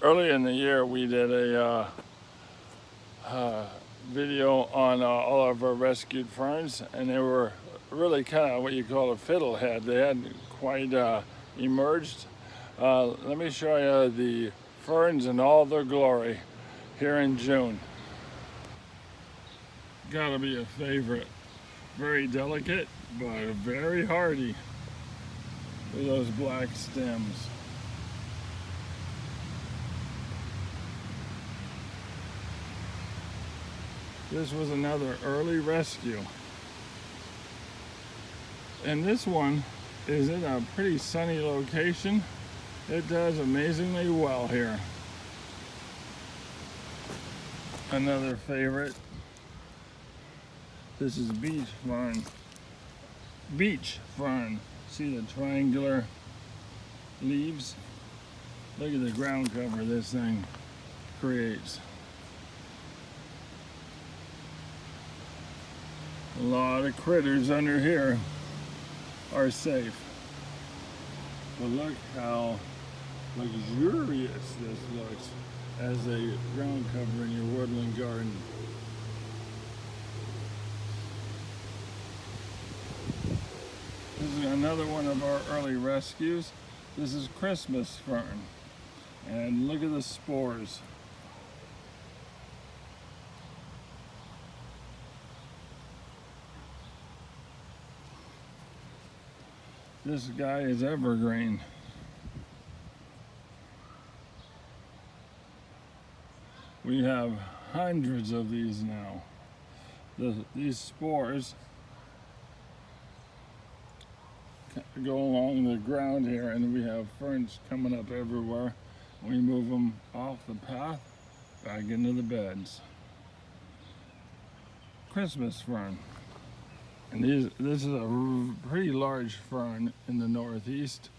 Early in the year, we did a video on all of our rescued ferns, and they were really kind of what you call a fiddlehead. They hadn't quite emerged. Let me show you the ferns in all their glory here in June. Gotta be a favorite. Very delicate, but very hardy. Look at those black stems. This was another early rescue. And this one is in a pretty sunny location. It does amazingly well here. Another favorite. This is beach fern. Beach fern. See the triangular leaves? Look at the ground cover this thing creates. A lot of critters under here are safe. But look how luxurious this looks as a ground cover in your woodland garden. This is another one of our early rescues. This is Christmas fern. And look at the spores. This guy is evergreen. We have hundreds of these now. These spores go along the ground here, and we have ferns coming up everywhere. We move them off the path back into the beds. Christmas fern. And this is a pretty large fern in the northeast.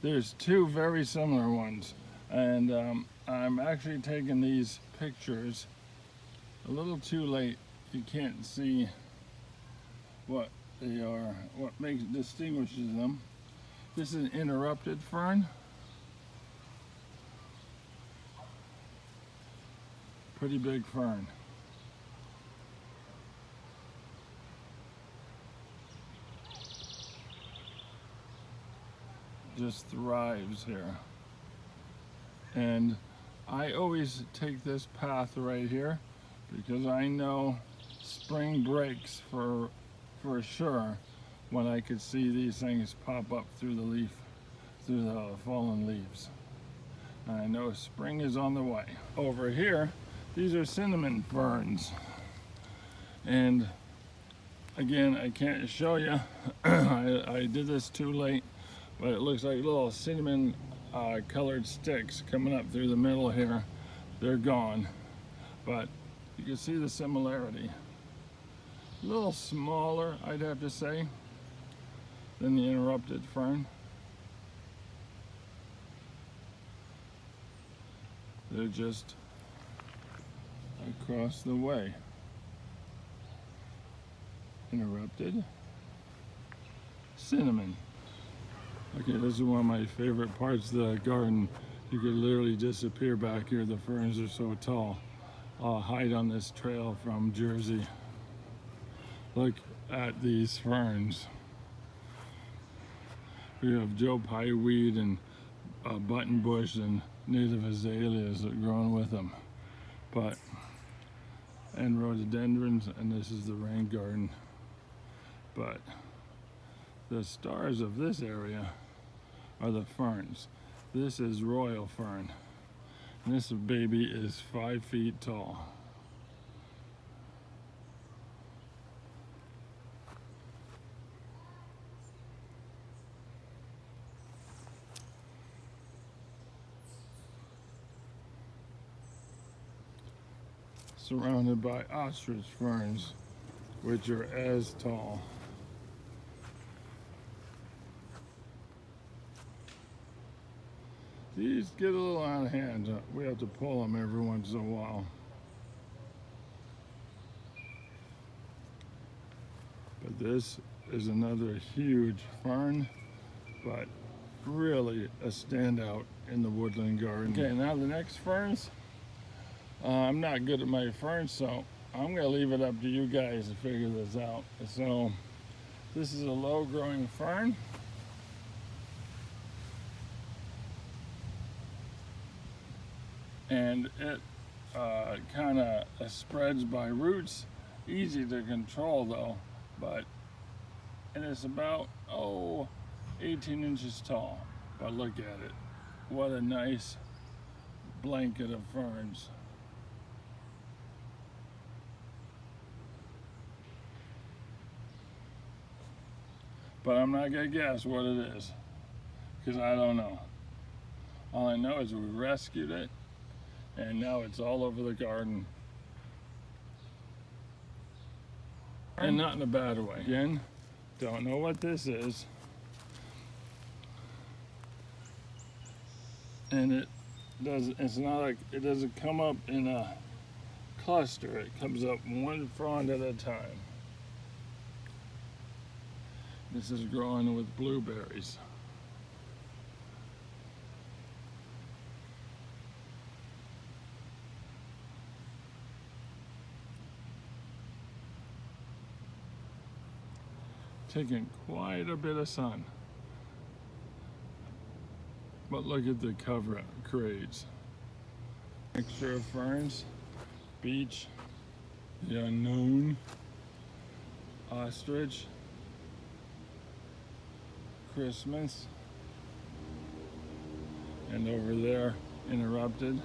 There's two very similar ones, and I'm actually taking these pictures a little too late. You can't see what they are, what distinguishes them. This is an interrupted fern. Pretty big fern. Just thrives here. And I always take this path right here because I know spring breaks for sure when I could see these things pop up through the fallen leaves. I know spring is on the way. Over here, these are cinnamon ferns. And again, I can't show you. I did this too late, but it looks like little cinnamon colored sticks coming up through the middle here. They're gone, but you can see the similarity. A little smaller, I'd have to say, than the interrupted fern. They're just across the way. Interrupted. Cinnamon. Okay, this is one of my favorite parts of the garden. You could literally disappear back here. The ferns are so tall. I'll hide on this trail from Jersey. Look at these ferns. We have Joe Pye weed and buttonbush and native azaleas that growing with them. And rhododendrons, and this is the rain garden. But the stars of this area are the ferns. This is royal fern. And this baby is 5 feet tall. Surrounded by ostrich ferns, which are as tall. These get a little out of hand. We have to pull them every once in a while. But this is another huge fern, but really a standout in the woodland garden. Okay, now the next ferns. I'm not good at my ferns, so I'm gonna leave it up to you guys to figure this out. So this is a low growing fern. And it kind of spreads by roots. Easy to control though, and it's about 18 inches tall. But look at it, what a nice blanket of ferns. But I'm not gonna guess what it is, because I don't know. All I know is we rescued it, and now it's all over the garden. And not in a bad way. Again, don't know what this is. And it's not like, it doesn't come up in a cluster. It comes up one frond at a time. This is growing with blueberries. Taking quite a bit of sun. But look at the cover grades. Mixture of ferns, beech, the unknown, ostrich, Christmas, and over there, interrupted.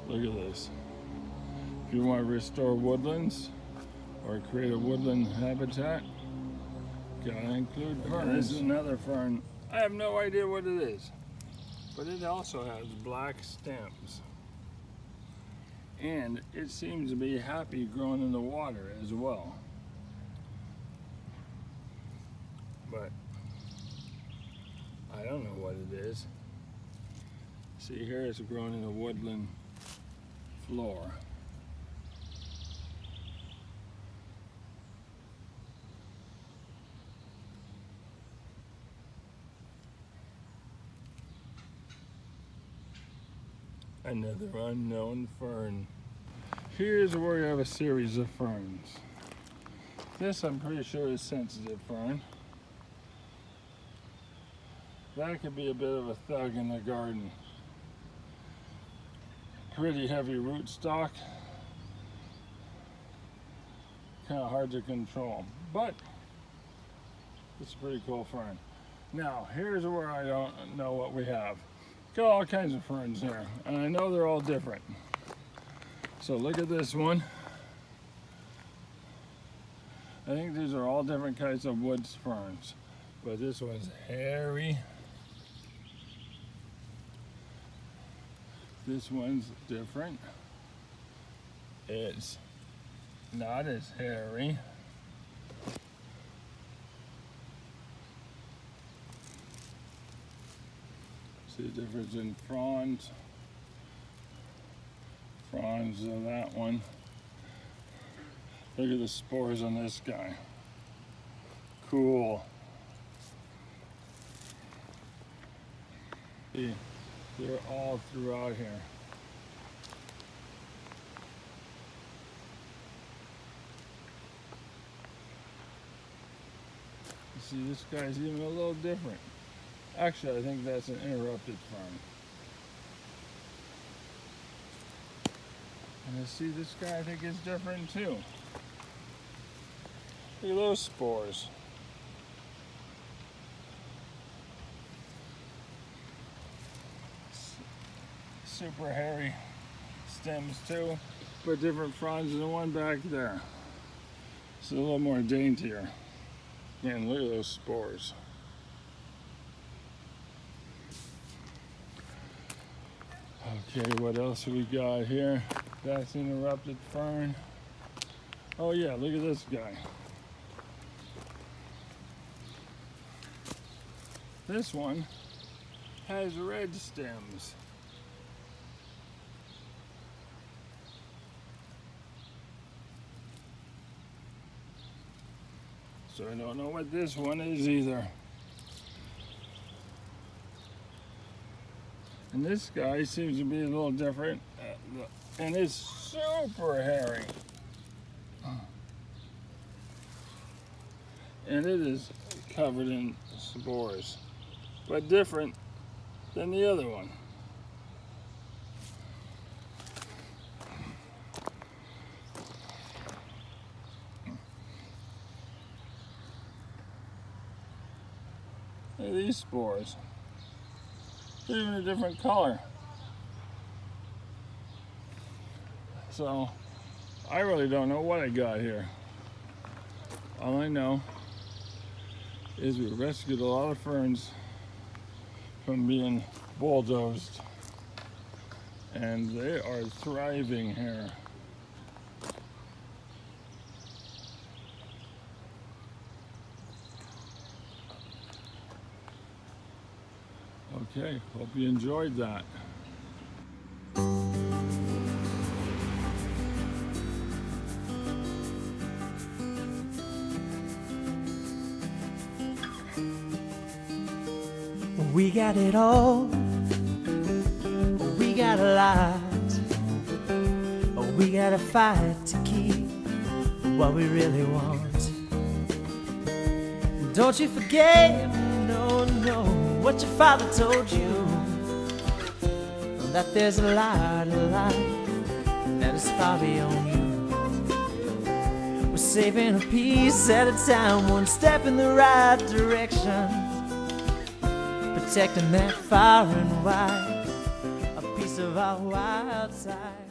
Look at this. If you want to restore woodlands or create a woodland habitat, gotta include ferns. This is another fern. I have no idea what it is, but it also has black stems. And it seems to be happy growing in the water as well. But I don't know what it is. See, here it's growing in a woodland floor. Another unknown fern. Here's where you have a series of ferns. This I'm pretty sure is sensitive fern. That could be a bit of a thug in the garden. Pretty heavy rootstock. Kind of hard to control, but it's a pretty cool fern. Now, here's where I don't know what we have. Got all kinds of ferns here, and I know they're all different. So look at this one. I think these are all different kinds of woods ferns, but this one's hairy. This one's different. It's not as hairy. See the difference in fronds. Fronds of that one. Look at the spores on this guy. Cool. See, they're all throughout here. You see, this guy's even a little different. Actually, I think that's an interrupted fern. And you see, this guy I think is different too. Look at those spores. Super hairy stems too, but different fronds than the one back there. It's a little more daintier. And look at those spores. Okay, what else have we got here? That's interrupted fern. Oh yeah, look at this guy. This one has red stems. So I don't know what this one is either. And this guy seems to be a little different, and is super hairy. And it is covered in spores, but different than the other one. Look at these spores. They're even a different color. So I really don't know what I got here. All I know is we rescued a lot of ferns from being bulldozed, and they are thriving here. Okay, hope you enjoyed that. We got it all, we got a lot, we got to fight to keep what we really want. Don't you forget, no, what your father told you, that there's a lot of life that is far beyond you. We're saving a piece at a time, one step in the right direction, protecting that far and wide, a piece of our wild side.